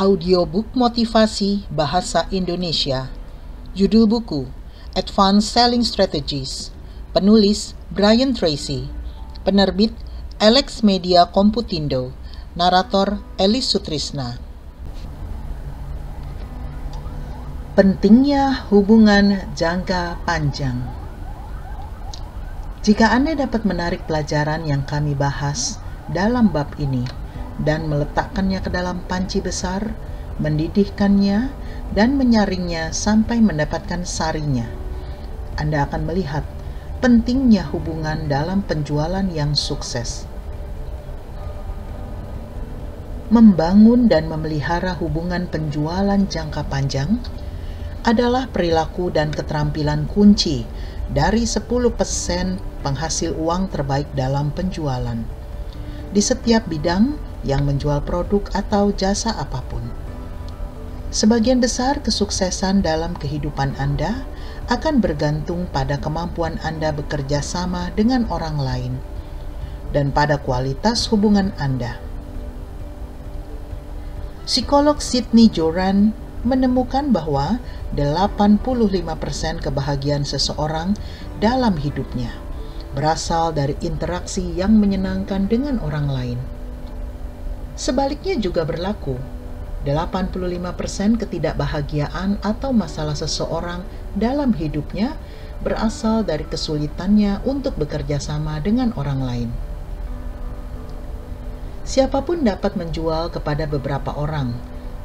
Audiobook motivasi bahasa Indonesia. Judul buku, Advanced Selling Strategies. Penulis, Brian Tracy. Penerbit, Alex Media Komputindo. Narator, Elis Sutrisna. Pentingnya hubungan jangka panjang. Jika Anda dapat menarik pelajaran yang kami bahas dalam bab ini dan meletakkannya ke dalam panci besar, mendidihkannya, dan menyaringnya sampai mendapatkan sarinya, Anda akan melihat pentingnya hubungan dalam penjualan yang sukses. Membangun dan memelihara hubungan penjualan jangka panjang adalah perilaku dan keterampilan kunci dari 10% penghasil uang terbaik dalam penjualan di setiap bidang yang menjual produk atau jasa apapun. Sebagian besar kesuksesan dalam kehidupan Anda akan bergantung pada kemampuan Anda bekerja sama dengan orang lain dan pada kualitas hubungan Anda. Psikolog Sydney Joran menemukan bahwa 85% kebahagiaan seseorang dalam hidupnya berasal dari interaksi yang menyenangkan dengan orang lain. Sebaliknya juga berlaku, 85% ketidakbahagiaan atau masalah seseorang dalam hidupnya berasal dari kesulitannya untuk bekerja sama dengan orang lain. Siapapun dapat menjual kepada beberapa orang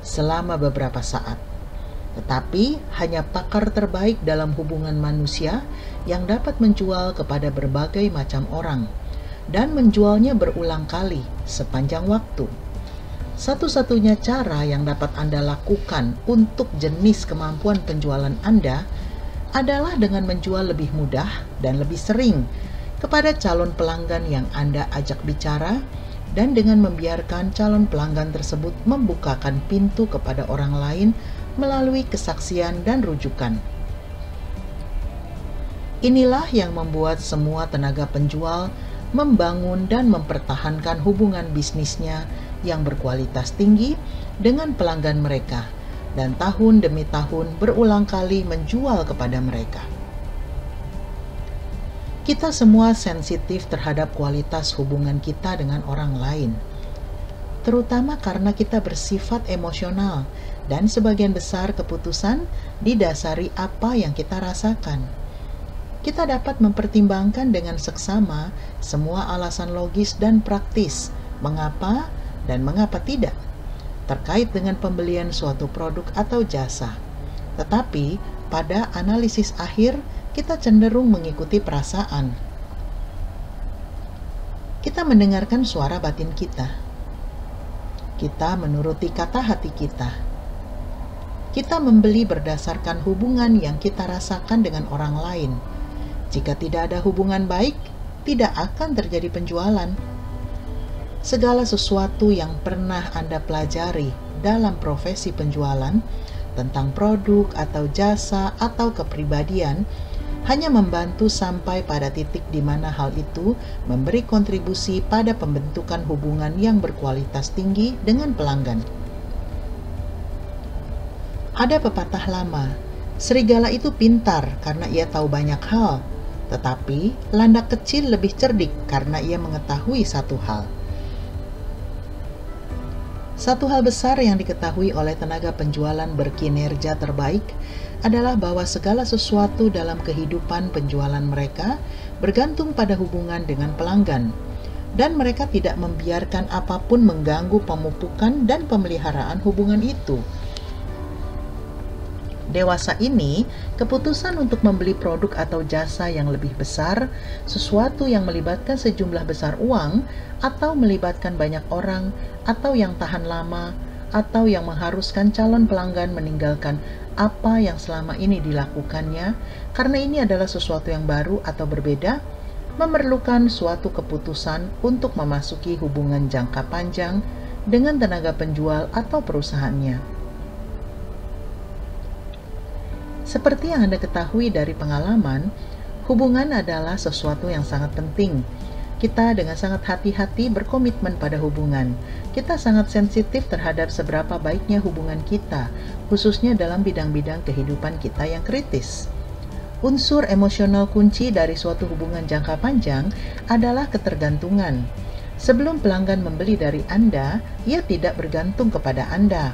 selama beberapa saat, tetapi hanya pakar terbaik dalam hubungan manusia yang dapat menjual kepada berbagai macam orang dan menjualnya berulang kali sepanjang waktu. Satu-satunya cara yang dapat Anda lakukan untuk jenis kemampuan penjualan Anda adalah dengan menjual lebih mudah dan lebih sering kepada calon pelanggan yang Anda ajak bicara, dan dengan membiarkan calon pelanggan tersebut membukakan pintu kepada orang lain melalui kesaksian dan rujukan. Inilah yang membuat semua tenaga penjual membangun dan mempertahankan hubungan bisnisnya yang berkualitas tinggi dengan pelanggan mereka, dan tahun demi tahun berulang kali menjual kepada mereka. Kita semua sensitif terhadap kualitas hubungan kita dengan orang lain, terutama karena kita bersifat emosional dan sebagian besar keputusan didasari apa yang kita rasakan. Kita dapat mempertimbangkan dengan seksama semua alasan logis dan praktis mengapa dan mengapa tidak terkait dengan pembelian suatu produk atau jasa. Tetapi pada analisis akhir, kita cenderung mengikuti perasaan. Kita mendengarkan suara batin kita. Kita menuruti kata hati kita. Kita membeli berdasarkan hubungan yang kita rasakan dengan orang lain. Jika tidak ada hubungan baik, tidak akan terjadi penjualan. Segala sesuatu yang pernah Anda pelajari dalam profesi penjualan tentang produk atau jasa atau kepribadian hanya membantu sampai pada titik di mana hal itu memberi kontribusi pada pembentukan hubungan yang berkualitas tinggi dengan pelanggan. Ada pepatah lama, serigala itu pintar karena ia tahu banyak hal, tetapi landak kecil lebih cerdik karena ia mengetahui satu hal. Satu hal besar yang diketahui oleh tenaga penjualan berkinerja terbaik adalah bahwa segala sesuatu dalam kehidupan penjualan mereka bergantung pada hubungan dengan pelanggan, dan mereka tidak membiarkan apapun mengganggu pemupukan dan pemeliharaan hubungan itu. Dewasa ini, keputusan untuk membeli produk atau jasa yang lebih besar, sesuatu yang melibatkan sejumlah besar uang, atau melibatkan banyak orang, atau yang tahan lama, atau yang mengharuskan calon pelanggan meninggalkan apa yang selama ini dilakukannya, karena ini adalah sesuatu yang baru atau berbeda, memerlukan suatu keputusan untuk memasuki hubungan jangka panjang dengan tenaga penjual atau perusahaannya. Seperti yang Anda ketahui dari pengalaman, hubungan adalah sesuatu yang sangat penting Kita dengan sangat hati-hati berkomitmen pada hubungan. Kita sangat sensitif terhadap seberapa baiknya hubungan kita, khususnya dalam bidang-bidang kehidupan kita yang kritis. Unsur emosional kunci dari suatu hubungan jangka panjang adalah ketergantungan. Sebelum pelanggan membeli dari Anda, ia tidak bergantung kepada Anda.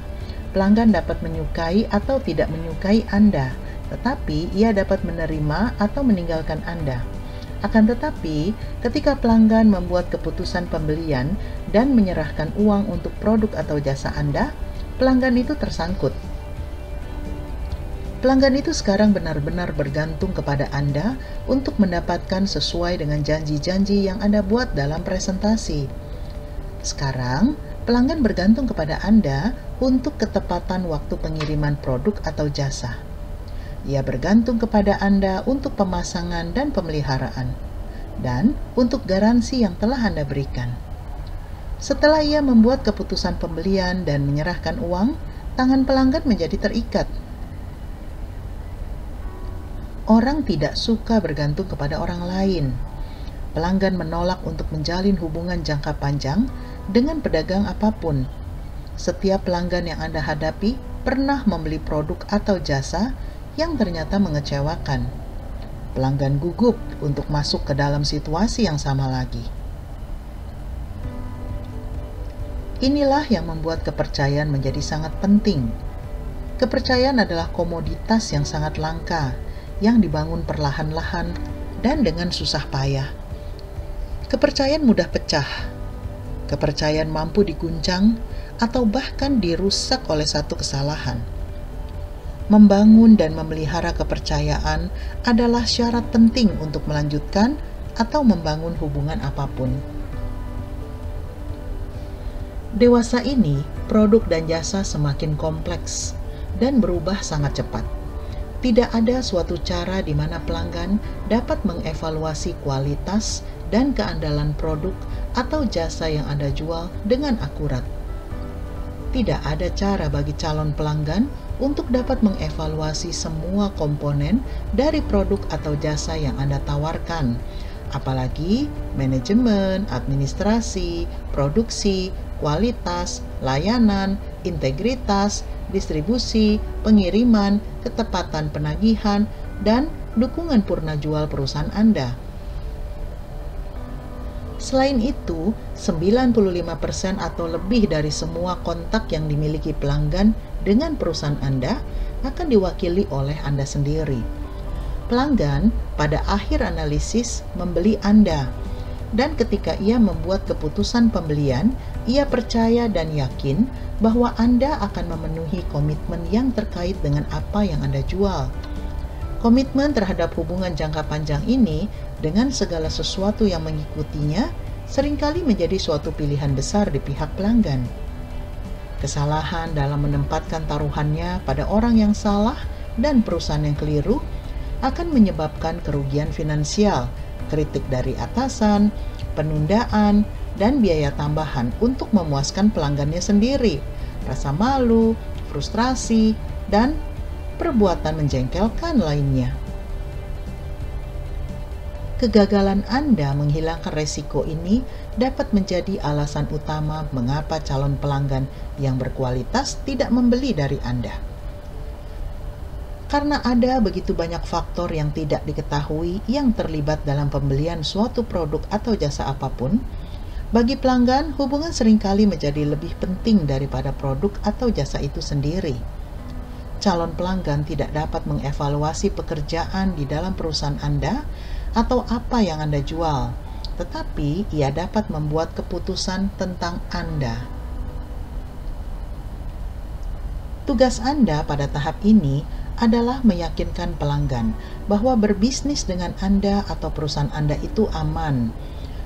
Pelanggan dapat menyukai atau tidak menyukai Anda, tetapi ia dapat menerima atau meninggalkan Anda. Akan tetapi, ketika pelanggan membuat keputusan pembelian dan menyerahkan uang untuk produk atau jasa Anda, pelanggan itu tersangkut. Pelanggan itu sekarang benar-benar bergantung kepada Anda untuk mendapatkan sesuai dengan janji-janji yang Anda buat dalam presentasi. Sekarang, pelanggan bergantung kepada Anda untuk ketepatan waktu pengiriman produk atau jasa. Ia bergantung kepada Anda untuk pemasangan dan pemeliharaan, dan untuk garansi yang telah Anda berikan. Setelah ia membuat keputusan pembelian dan menyerahkan uang, tangan pelanggan menjadi terikat. Orang tidak suka bergantung kepada orang lain. Pelanggan menolak untuk menjalin hubungan jangka panjang dengan pedagang apapun. Setiap pelanggan yang Anda hadapi pernah membeli produk atau jasa yang ternyata mengecewakan. Pelanggan gugup untuk masuk ke dalam situasi yang sama lagi. Inilah yang membuat kepercayaan menjadi sangat penting. Kepercayaan adalah komoditas yang sangat langka, yang dibangun perlahan-lahan dan dengan susah payah. Kepercayaan mudah pecah. Kepercayaan mampu diguncang atau bahkan dirusak oleh satu kesalahan. Membangun dan memelihara kepercayaan adalah syarat penting untuk melanjutkan atau membangun hubungan apapun. Dewasa ini, produk dan jasa semakin kompleks dan berubah sangat cepat. Tidak ada suatu cara di mana pelanggan dapat mengevaluasi kualitas dan keandalan produk atau jasa yang Anda jual dengan akurat. Tidak ada cara bagi calon pelanggan untuk dapat mengevaluasi semua komponen dari produk atau jasa yang Anda tawarkan, apalagi manajemen, administrasi, produksi, kualitas, layanan, integritas, distribusi, pengiriman, ketepatan penagihan, dan dukungan purna jual perusahaan Anda. Selain itu, 95% atau lebih dari semua kontak yang dimiliki pelanggan dengan perusahaan Anda akan diwakili oleh Anda sendiri. Pelanggan pada akhir analisis membeli Anda, dan ketika ia membuat keputusan pembelian, ia percaya dan yakin bahwa Anda akan memenuhi komitmen yang terkait dengan apa yang Anda jual. Komitmen terhadap hubungan jangka panjang ini dengan segala sesuatu yang mengikutinya seringkali menjadi suatu pilihan besar di pihak pelanggan. Kesalahan dalam menempatkan taruhannya pada orang yang salah dan perusahaan yang keliru akan menyebabkan kerugian finansial, kritik dari atasan, penundaan, dan biaya tambahan untuk memuaskan pelanggannya sendiri, rasa malu, frustrasi, dan perbuatan menjengkelkan lainnya. Kegagalan Anda menghilangkan resiko ini dapat menjadi alasan utama mengapa calon pelanggan yang berkualitas tidak membeli dari Anda. Karena ada begitu banyak faktor yang tidak diketahui yang terlibat dalam pembelian suatu produk atau jasa apapun, bagi pelanggan hubungan seringkali menjadi lebih penting daripada produk atau jasa itu sendiri. Calon pelanggan tidak dapat mengevaluasi pekerjaan di dalam perusahaan Anda atau apa yang Anda jual, tetapi ia dapat membuat keputusan tentang Anda. Tugas Anda pada tahap ini adalah meyakinkan pelanggan bahwa berbisnis dengan Anda atau perusahaan Anda itu aman.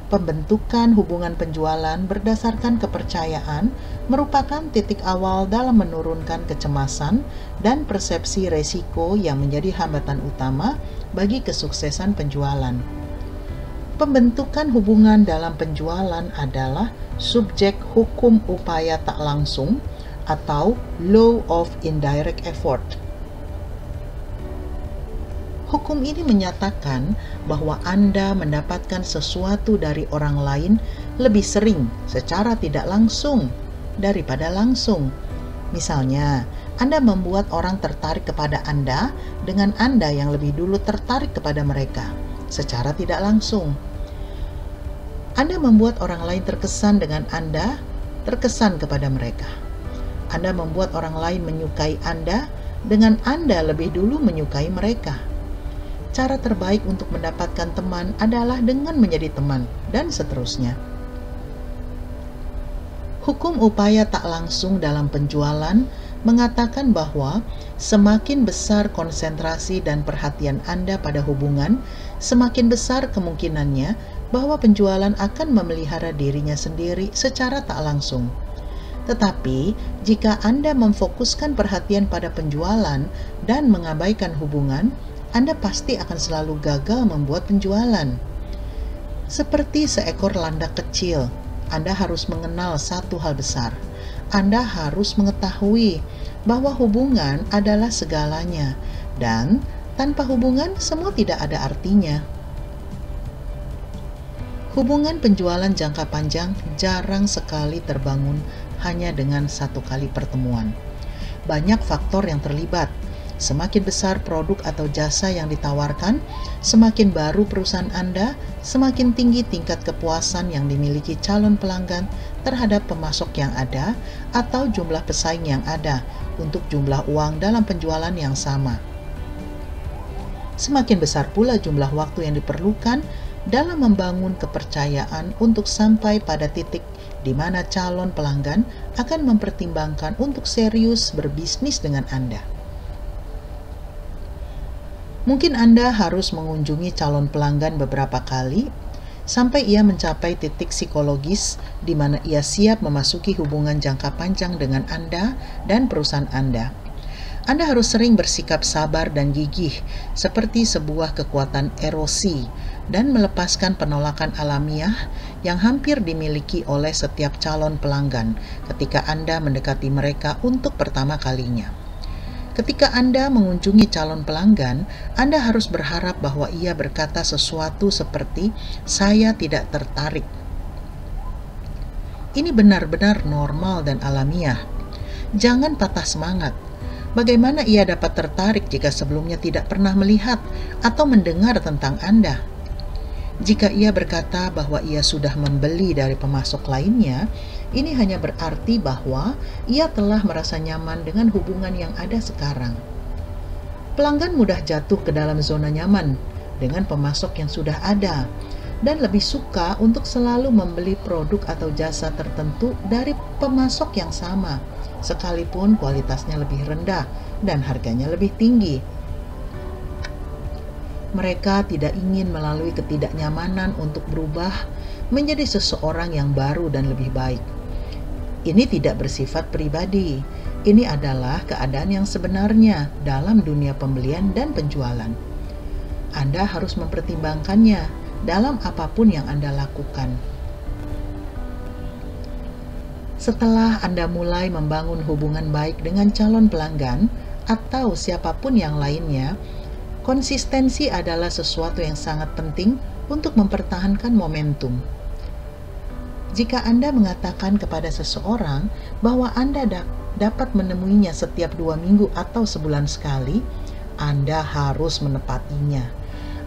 Pembentukan hubungan penjualan berdasarkan kepercayaan merupakan titik awal dalam menurunkan kecemasan dan persepsi resiko yang menjadi hambatan utama bagi kesuksesan penjualan. Pembentukan hubungan dalam penjualan adalah subjek hukum upaya tak langsung atau law of indirect effort. Hukum ini menyatakan bahwa Anda mendapatkan sesuatu dari orang lain lebih sering secara tidak langsung daripada langsung. Misalnya, Anda membuat orang tertarik kepada Anda dengan Anda yang lebih dulu tertarik kepada mereka secara tidak langsung. Anda membuat orang lain terkesan dengan Anda terkesan kepada mereka. Anda membuat orang lain menyukai Anda dengan Anda lebih dulu menyukai mereka. Cara terbaik untuk mendapatkan teman adalah dengan menjadi teman, dan seterusnya. Hukum upaya tak langsung dalam penjualan mengatakan bahwa semakin besar konsentrasi dan perhatian Anda pada hubungan, semakin besar kemungkinannya bahwa penjualan akan memelihara dirinya sendiri secara tak langsung. Tetapi, jika Anda memfokuskan perhatian pada penjualan dan mengabaikan hubungan, Anda pasti akan selalu gagal membuat penjualan. Seperti seekor landak kecil, Anda harus mengenal satu hal besar. Anda harus mengetahui bahwa hubungan adalah segalanya, dan tanpa hubungan semua tidak ada artinya. Hubungan penjualan jangka panjang jarang sekali terbangun hanya dengan satu kali pertemuan. Banyak faktor yang terlibat. Semakin besar produk atau jasa yang ditawarkan, semakin baru perusahaan Anda, semakin tinggi tingkat kepuasan yang dimiliki calon pelanggan terhadap pemasok yang ada atau jumlah pesaing yang ada untuk jumlah uang dalam penjualan yang sama. Semakin besar pula jumlah waktu yang diperlukan dalam membangun kepercayaan untuk sampai pada titik di mana calon pelanggan akan mempertimbangkan untuk serius berbisnis dengan Anda. Mungkin Anda harus mengunjungi calon pelanggan beberapa kali sampai ia mencapai titik psikologis di mana ia siap memasuki hubungan jangka panjang dengan Anda dan perusahaan Anda. Anda harus sering bersikap sabar dan gigih seperti sebuah kekuatan erosi dan melepaskan penolakan alamiah yang hampir dimiliki oleh setiap calon pelanggan ketika Anda mendekati mereka untuk pertama kalinya. Ketika Anda mengunjungi calon pelanggan, Anda harus berharap bahwa ia berkata sesuatu seperti, "Saya tidak tertarik." Ini benar-benar normal dan alamiah. Jangan patah semangat. Bagaimana ia dapat tertarik jika sebelumnya tidak pernah melihat atau mendengar tentang Anda? Jika ia berkata bahwa ia sudah membeli dari pemasok lainnya, ini hanya berarti bahwa ia telah merasa nyaman dengan hubungan yang ada sekarang. Pelanggan mudah jatuh ke dalam zona nyaman dengan pemasok yang sudah ada dan lebih suka untuk selalu membeli produk atau jasa tertentu dari pemasok yang sama, sekalipun kualitasnya lebih rendah dan harganya lebih tinggi. Mereka tidak ingin melalui ketidaknyamanan untuk berubah menjadi seseorang yang baru dan lebih baik. Ini tidak bersifat pribadi. Ini adalah keadaan yang sebenarnya dalam dunia pembelian dan penjualan. Anda harus mempertimbangkannya dalam apapun yang Anda lakukan. Setelah Anda mulai membangun hubungan baik dengan calon pelanggan atau siapapun yang lainnya, konsistensi adalah sesuatu yang sangat penting untuk mempertahankan momentum. Jika Anda mengatakan kepada seseorang bahwa Anda dapat menemuinya setiap 2 minggu atau sebulan sekali, Anda harus menepatinya.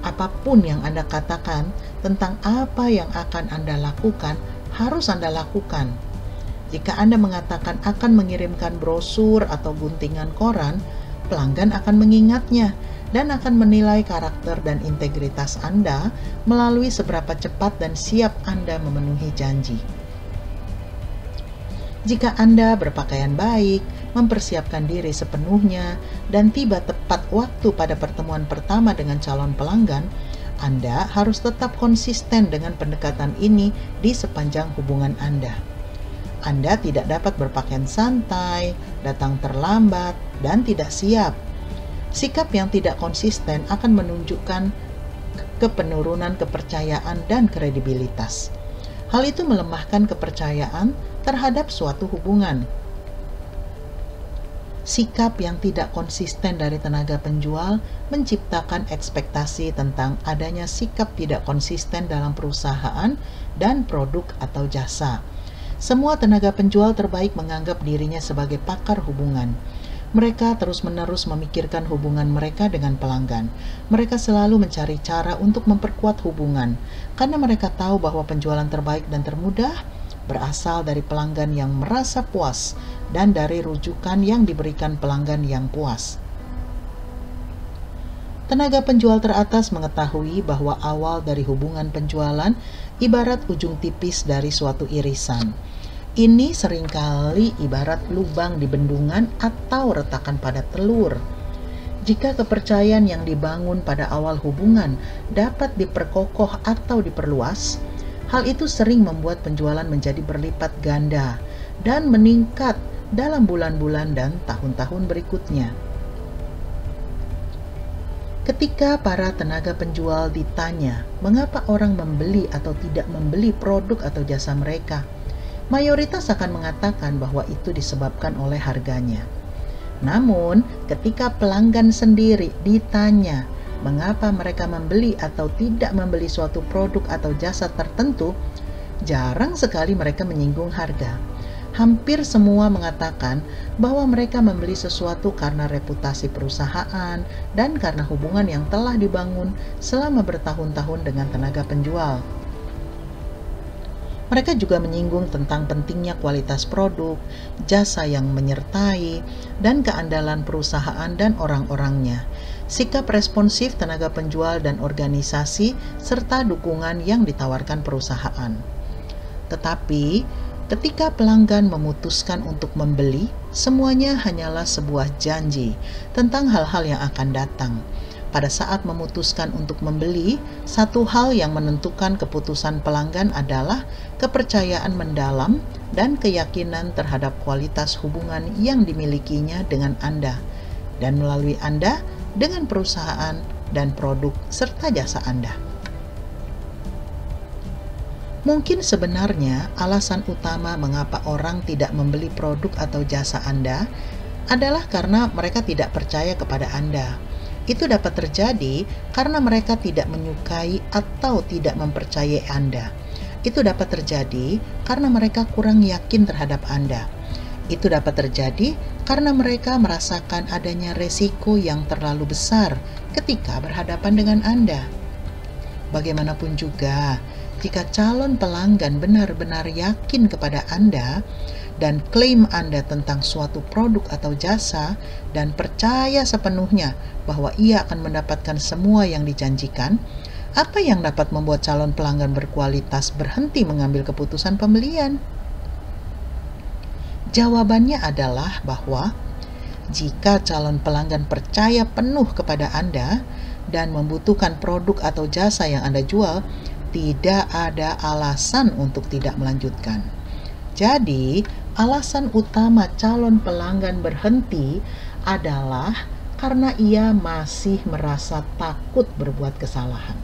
Apapun yang Anda katakan tentang apa yang akan Anda lakukan, harus Anda lakukan. Jika Anda mengatakan akan mengirimkan brosur atau guntingan koran, pelanggan akan mengingatnya dan akan menilai karakter dan integritas Anda melalui seberapa cepat dan siap Anda memenuhi janji. Jika Anda berpakaian baik, mempersiapkan diri sepenuhnya, dan tiba tepat waktu pada pertemuan pertama dengan calon pelanggan, Anda harus tetap konsisten dengan pendekatan ini di sepanjang hubungan Anda. Anda tidak dapat berpakaian santai, datang terlambat, dan tidak siap. Sikap yang tidak konsisten akan menunjukkan penurunan kepercayaan dan kredibilitas. Hal itu melemahkan kepercayaan terhadap suatu hubungan. Sikap yang tidak konsisten dari tenaga penjual menciptakan ekspektasi tentang adanya sikap tidak konsisten dalam perusahaan dan produk atau jasa. Semua tenaga penjual terbaik menganggap dirinya sebagai pakar hubungan. Mereka terus-menerus memikirkan hubungan mereka dengan pelanggan. Mereka selalu mencari cara untuk memperkuat hubungan, karena mereka tahu bahwa penjualan terbaik dan termudah berasal dari pelanggan yang merasa puas dan dari rujukan yang diberikan pelanggan yang puas. Tenaga penjual teratas mengetahui bahwa awal dari hubungan penjualan ibarat ujung tipis dari suatu irisan. Ini seringkali ibarat lubang di bendungan atau retakan pada telur. Jika kepercayaan yang dibangun pada awal hubungan dapat diperkokoh atau diperluas, hal itu sering membuat penjualan menjadi berlipat ganda dan meningkat dalam bulan-bulan dan tahun-tahun berikutnya. Ketika para tenaga penjual ditanya mengapa orang membeli atau tidak membeli produk atau jasa mereka, mayoritas akan mengatakan bahwa itu disebabkan oleh harganya. Namun, ketika pelanggan sendiri ditanya mengapa mereka membeli atau tidak membeli suatu produk atau jasa tertentu, jarang sekali mereka menyinggung harga. Hampir semua mengatakan bahwa mereka membeli sesuatu karena reputasi perusahaan dan karena hubungan yang telah dibangun selama bertahun-tahun dengan tenaga penjual. Mereka juga menyinggung tentang pentingnya kualitas produk, jasa yang menyertai, dan keandalan perusahaan dan orang-orangnya, sikap responsif tenaga penjual dan organisasi, serta dukungan yang ditawarkan perusahaan. Tetapi, ketika pelanggan memutuskan untuk membeli, semuanya hanyalah sebuah janji tentang hal-hal yang akan datang. Pada saat memutuskan untuk membeli, satu hal yang menentukan keputusan pelanggan adalah kepercayaan mendalam dan keyakinan terhadap kualitas hubungan yang dimilikinya dengan Anda, dan melalui Anda dengan perusahaan dan produk serta jasa Anda. Mungkin sebenarnya alasan utama mengapa orang tidak membeli produk atau jasa Anda adalah karena mereka tidak percaya kepada Anda. Itu dapat terjadi karena mereka tidak menyukai atau tidak mempercayai Anda. Itu dapat terjadi karena mereka kurang yakin terhadap Anda. Itu dapat terjadi karena mereka merasakan adanya resiko yang terlalu besar ketika berhadapan dengan Anda. Bagaimanapun juga, jika calon pelanggan benar-benar yakin kepada Anda dan klaim Anda tentang suatu produk atau jasa dan percaya sepenuhnya bahwa ia akan mendapatkan semua yang dijanjikan, apa yang dapat membuat calon pelanggan berkualitas berhenti mengambil keputusan pembelian? Jawabannya adalah bahwa jika calon pelanggan percaya penuh kepada Anda dan membutuhkan produk atau jasa yang Anda jual, tidak ada alasan untuk tidak melanjutkan. Jadi, alasan utama calon pelanggan berhenti adalah karena ia masih merasa takut berbuat kesalahan.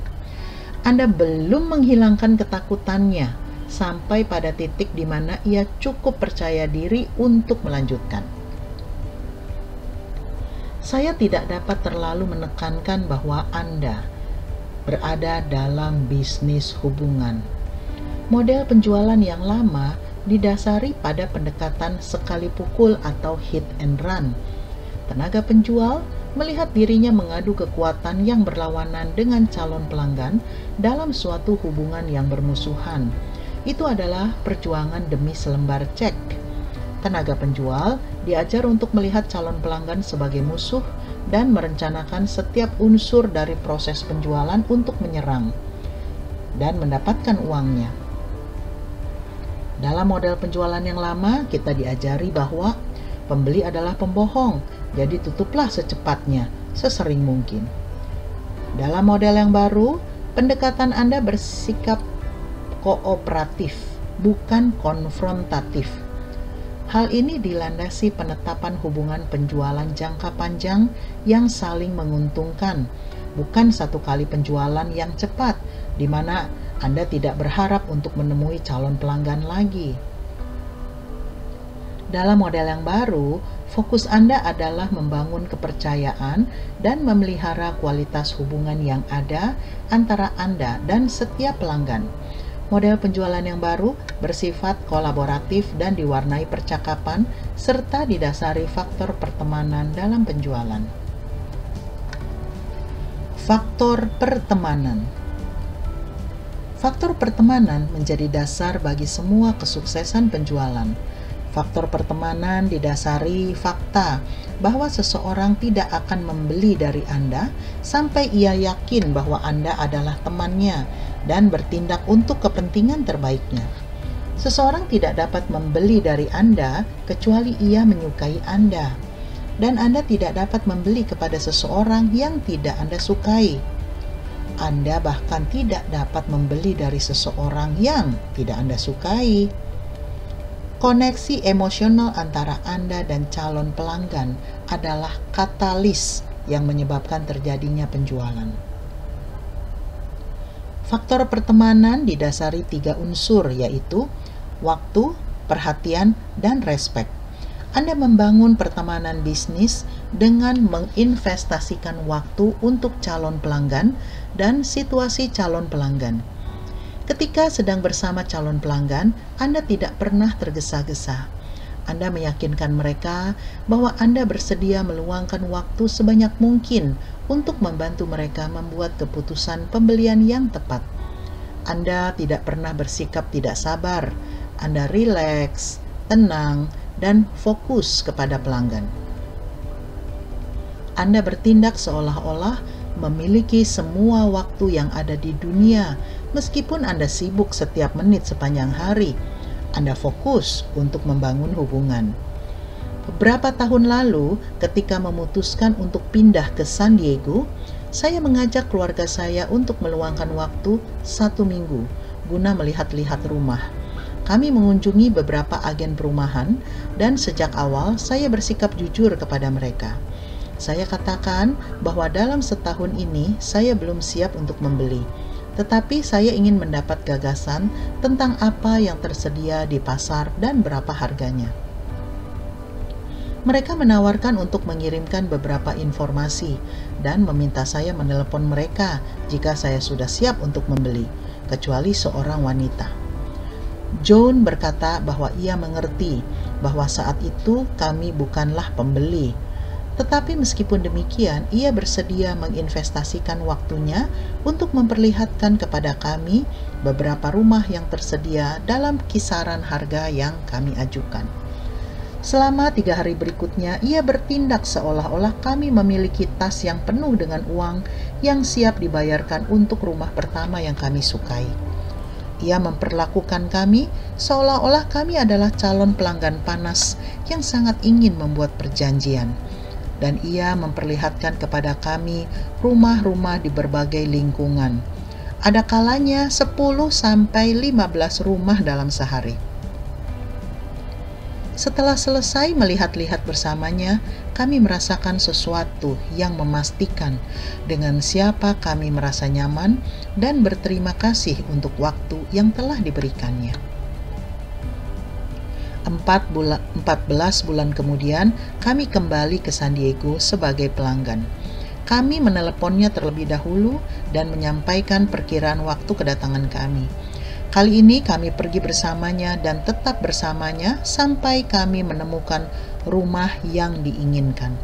Anda belum menghilangkan ketakutannya sampai pada titik di mana ia cukup percaya diri untuk melanjutkan. Saya tidak dapat terlalu menekankan bahwa Anda berada dalam bisnis hubungan. Model penjualan yang lama didasari pada pendekatan sekali pukul atau hit and run. Tenaga penjual melihat dirinya mengadu kekuatan yang berlawanan dengan calon pelanggan dalam suatu hubungan yang bermusuhan. Itu adalah perjuangan demi selembar cek. Tenaga penjual diajar untuk melihat calon pelanggan sebagai musuh dan merencanakan setiap unsur dari proses penjualan untuk menyerang dan mendapatkan uangnya. Dalam model penjualan yang lama, kita diajari bahwa pembeli adalah pembohong, jadi tutuplah secepatnya, sesering mungkin. Dalam model yang baru, pendekatan Anda bersikap kooperatif, bukan konfrontatif. Hal ini dilandasi penetapan hubungan penjualan jangka panjang yang saling menguntungkan, bukan satu kali penjualan yang cepat, di mana Anda tidak berharap untuk menemui calon pelanggan lagi. Dalam model yang baru, fokus Anda adalah membangun kepercayaan dan memelihara kualitas hubungan yang ada antara Anda dan setiap pelanggan. Model penjualan yang baru bersifat kolaboratif dan diwarnai percakapan serta didasari faktor pertemanan dalam penjualan. Faktor pertemanan. Faktor pertemanan menjadi dasar bagi semua kesuksesan penjualan. Faktor pertemanan didasari fakta bahwa seseorang tidak akan membeli dari Anda sampai ia yakin bahwa Anda adalah temannya dan bertindak untuk kepentingan terbaiknya. Seseorang tidak dapat membeli dari Anda kecuali ia menyukai Anda, dan Anda tidak dapat membeli kepada seseorang yang tidak Anda sukai. Anda bahkan tidak dapat membeli dari seseorang yang tidak Anda sukai. Koneksi emosional antara Anda dan calon pelanggan adalah katalis yang menyebabkan terjadinya penjualan. Faktor pertemanan didasari 3 unsur, yaitu waktu, perhatian, dan respek. Anda membangun pertemanan bisnis dengan menginvestasikan waktu untuk calon pelanggan dan situasi calon pelanggan. Ketika sedang bersama calon pelanggan, Anda tidak pernah tergesa-gesa. Anda meyakinkan mereka bahwa Anda bersedia meluangkan waktu sebanyak mungkin untuk membantu mereka membuat keputusan pembelian yang tepat. Anda tidak pernah bersikap tidak sabar. Anda rileks, tenang, dan fokus kepada pelanggan. Anda bertindak seolah-olah memiliki semua waktu yang ada di dunia, meskipun Anda sibuk setiap menit sepanjang hari. Anda fokus untuk membangun hubungan. Beberapa tahun lalu, ketika memutuskan untuk pindah ke San Diego, saya mengajak keluarga saya untuk meluangkan waktu 1 minggu guna melihat-lihat rumah. Kami mengunjungi beberapa agen perumahan, dan sejak awal saya bersikap jujur kepada mereka. Saya katakan bahwa dalam setahun ini saya belum siap untuk membeli, tetapi saya ingin mendapat gagasan tentang apa yang tersedia di pasar dan berapa harganya. Mereka menawarkan untuk mengirimkan beberapa informasi dan meminta saya menelepon mereka jika saya sudah siap untuk membeli, kecuali seorang wanita. Joan berkata bahwa ia mengerti bahwa saat itu kami bukanlah pembeli. Tetapi meskipun demikian, ia bersedia menginvestasikan waktunya untuk memperlihatkan kepada kami beberapa rumah yang tersedia dalam kisaran harga yang kami ajukan. Selama 3 hari berikutnya, ia bertindak seolah-olah kami memiliki tas yang penuh dengan uang yang siap dibayarkan untuk rumah pertama yang kami sukai. Ia memperlakukan kami seolah-olah kami adalah calon pelanggan panas yang sangat ingin membuat perjanjian. Dan ia memperlihatkan kepada kami rumah-rumah di berbagai lingkungan. Ada kalanya 10-15 rumah dalam sehari. Setelah selesai melihat-lihat bersamanya, kami merasakan sesuatu yang memastikan dengan siapa kami merasa nyaman dan berterima kasih untuk waktu yang telah diberikannya. 14 bulan kemudian, kami kembali ke San Diego sebagai pelanggan. Kami meneleponnya terlebih dahulu dan menyampaikan perkiraan waktu kedatangan kami. Kali ini kami pergi bersamanya dan tetap bersamanya sampai kami menemukan rumah yang diinginkan.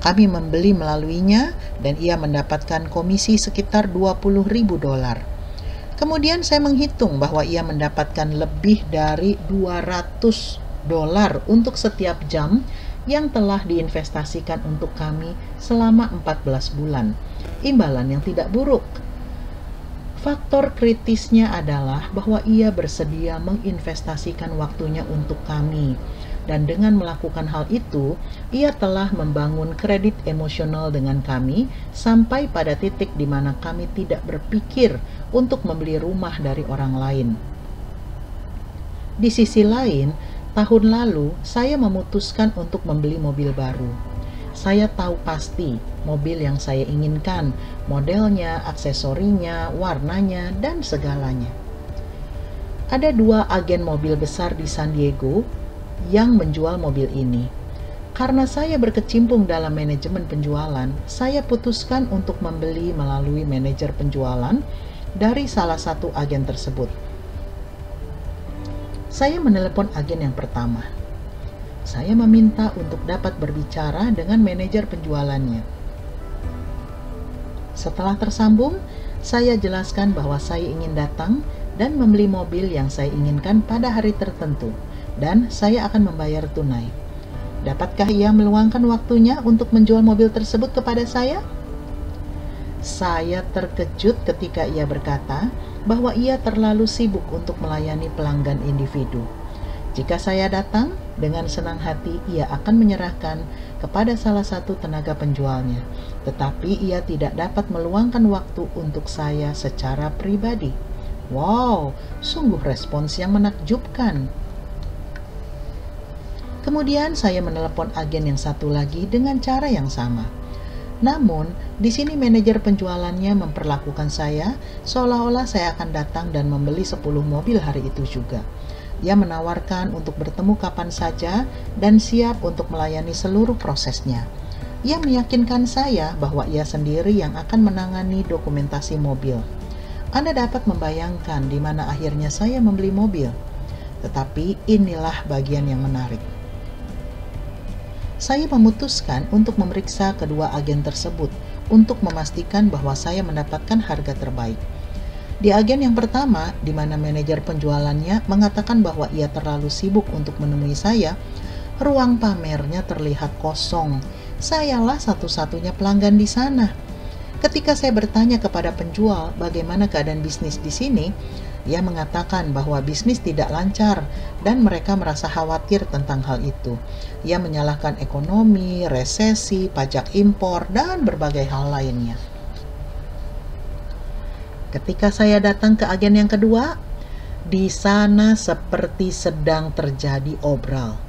Kami membeli melaluinya dan ia mendapatkan komisi sekitar $20.000. Kemudian saya menghitung bahwa ia mendapatkan lebih dari $200 untuk setiap jam yang telah diinvestasikan untuk kami selama 14 bulan. Imbalan yang tidak buruk. Faktor kritisnya adalah bahwa ia bersedia menginvestasikan waktunya untuk kami. Dan dengan melakukan hal itu, ia telah membangun kredit emosional dengan kami sampai pada titik di mana kami tidak berpikir untuk membeli rumah dari orang lain. Di sisi lain, tahun lalu saya memutuskan untuk membeli mobil baru. Saya tahu pasti mobil yang saya inginkan, modelnya, aksesorinya, warnanya, dan segalanya. Ada 2 agen mobil besar di San Diego yang menjual mobil ini. Karena saya berkecimpung dalam manajemen penjualan, saya putuskan untuk membeli melalui manajer penjualan dari salah satu agen tersebut. Saya menelepon agen yang pertama. Saya meminta untuk dapat berbicara dengan manajer penjualannya. Setelah tersambung, saya jelaskan bahwa saya ingin datang dan membeli mobil yang saya inginkan pada hari tertentu, dan saya akan membayar tunai. Dapatkah ia meluangkan waktunya untuk menjual mobil tersebut kepada saya? Saya terkejut ketika ia berkata bahwa ia terlalu sibuk untuk melayani pelanggan individu. Jika saya datang, dengan senang hati ia akan menyerahkan kepada salah satu tenaga penjualnya, tetapi ia tidak dapat meluangkan waktu untuk saya secara pribadi. Wow, sungguh respons yang menakjubkan. Kemudian saya menelepon agen yang satu lagi dengan cara yang sama. Namun, di sini manajer penjualannya memperlakukan saya seolah-olah saya akan datang dan membeli 10 mobil hari itu juga. Ia menawarkan untuk bertemu kapan saja dan siap untuk melayani seluruh prosesnya. Ia meyakinkan saya bahwa ia sendiri yang akan menangani dokumentasi mobil. Anda dapat membayangkan di mana akhirnya saya membeli mobil. Tetapi inilah bagian yang menarik. Saya memutuskan untuk memeriksa kedua agen tersebut untuk memastikan bahwa saya mendapatkan harga terbaik. Di agen yang pertama, di mana manajer penjualannya mengatakan bahwa ia terlalu sibuk untuk menemui saya, ruang pamernya terlihat kosong. Sayalah satu-satunya pelanggan di sana. Ketika saya bertanya kepada penjual bagaimana keadaan bisnis di sini, ia mengatakan bahwa bisnis tidak lancar dan mereka merasa khawatir tentang hal itu. Ia menyalahkan ekonomi, resesi, pajak impor, dan berbagai hal lainnya. Ketika saya datang ke agen yang kedua, di sana seperti sedang terjadi obral.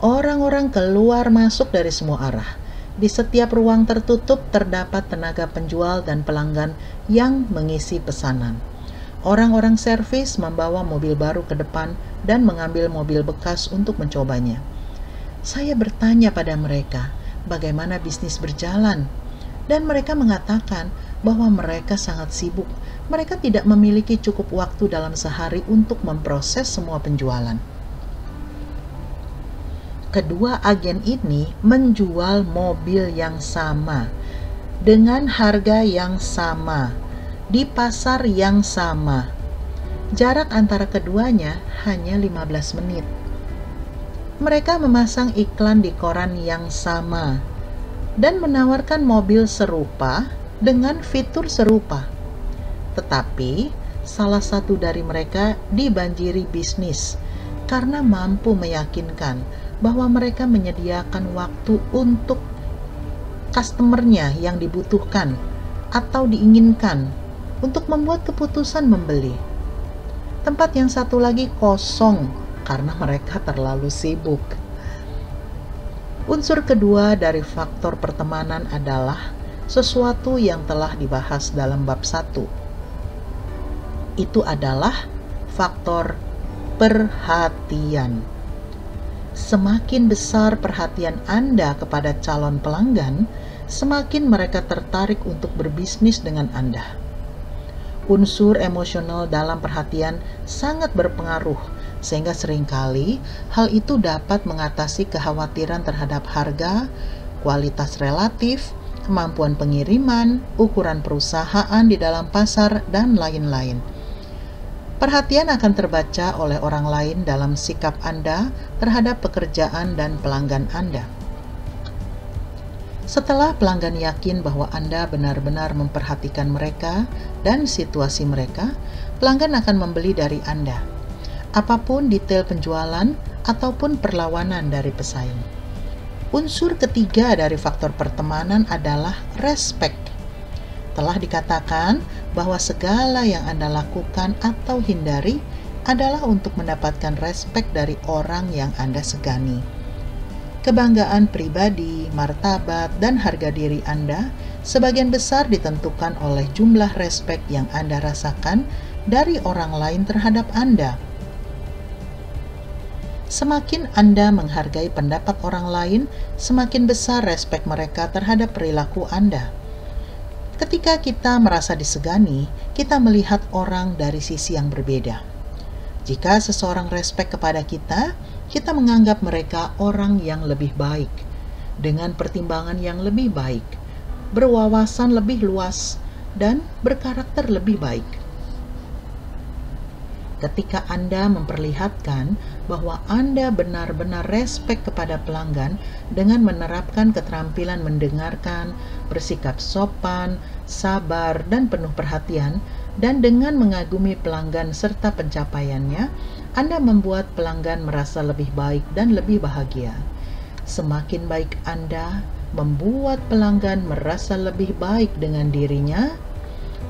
Orang-orang keluar masuk dari semua arah. Di setiap ruang tertutup terdapat tenaga penjual dan pelanggan yang mengisi pesanan. Orang-orang servis membawa mobil baru ke depan dan mengambil mobil bekas untuk mencobanya. Saya bertanya pada mereka, bagaimana bisnis berjalan? Dan mereka mengatakan bahwa mereka sangat sibuk. Mereka tidak memiliki cukup waktu dalam sehari untuk memproses semua penjualan. Kedua agen ini menjual mobil yang sama, dengan harga yang sama, di pasar yang sama. Jarak antara keduanya hanya 15 menit. Mereka memasang iklan di koran yang sama dan menawarkan mobil serupa dengan fitur serupa. Tetapi, salah satu dari mereka dibanjiri bisnis karena mampu meyakinkan bahwa mereka menyediakan waktu untuk customernya yang dibutuhkan atau diinginkan untuk membuat keputusan membeli. Tempat yang satu lagi kosong karena mereka terlalu sibuk. Unsur kedua dari faktor pertemanan adalah sesuatu yang telah dibahas dalam bab 1. Itu adalah faktor perhatian. Semakin besar perhatian Anda kepada calon pelanggan, semakin mereka tertarik untuk berbisnis dengan Anda. Unsur emosional dalam perhatian sangat berpengaruh, sehingga seringkali hal itu dapat mengatasi kekhawatiran terhadap harga, kualitas relatif, kemampuan pengiriman, ukuran perusahaan di dalam pasar, dan lain-lain. Perhatian akan terbaca oleh orang lain dalam sikap Anda terhadap pekerjaan dan pelanggan Anda. Setelah pelanggan yakin bahwa Anda benar-benar memperhatikan mereka dan situasi mereka, pelanggan akan membeli dari Anda, apapun detail penjualan ataupun perlawanan dari pesaing. Unsur ketiga dari faktor pertemanan adalah respect. Telah dikatakan bahwa segala yang Anda lakukan atau hindari adalah untuk mendapatkan respek dari orang yang Anda segani. Kebanggaan pribadi, martabat, dan harga diri Anda sebagian besar ditentukan oleh jumlah respek yang Anda rasakan dari orang lain terhadap Anda. Semakin Anda menghargai pendapat orang lain, semakin besar respek mereka terhadap perilaku Anda. Ketika kita merasa disegani, kita melihat orang dari sisi yang berbeda. Jika seseorang respek kepada kita, kita menganggap mereka orang yang lebih baik, dengan pertimbangan yang lebih baik, berwawasan lebih luas, dan berkarakter lebih baik. Ketika Anda memperlihatkan bahwa Anda benar-benar respek kepada pelanggan dengan menerapkan keterampilan mendengarkan, bersikap sopan, sabar, dan penuh perhatian, dan dengan mengagumi pelanggan serta pencapaiannya, Anda membuat pelanggan merasa lebih baik dan lebih bahagia. Semakin baik Anda membuat pelanggan merasa lebih baik dengan dirinya,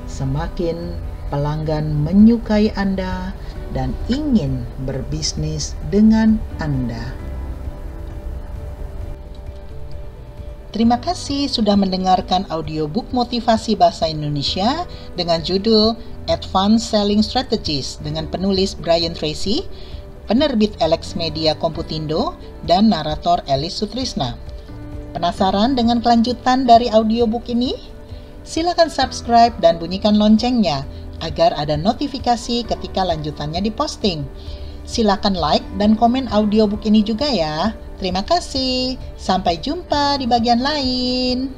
semakin pelanggan menyukai Anda dan ingin berbisnis dengan Anda. Terima kasih sudah mendengarkan audiobook motivasi bahasa Indonesia dengan judul Advanced Selling Strategies dengan penulis Brian Tracy, penerbit Alex Media Komputindo, dan narator Elis Sutrisna. Penasaran dengan kelanjutan dari audiobook ini? Silakan subscribe dan bunyikan loncengnya agar ada notifikasi ketika lanjutannya diposting. Silakan like dan komen audiobook ini juga ya. Terima kasih. Sampai jumpa di bagian lain.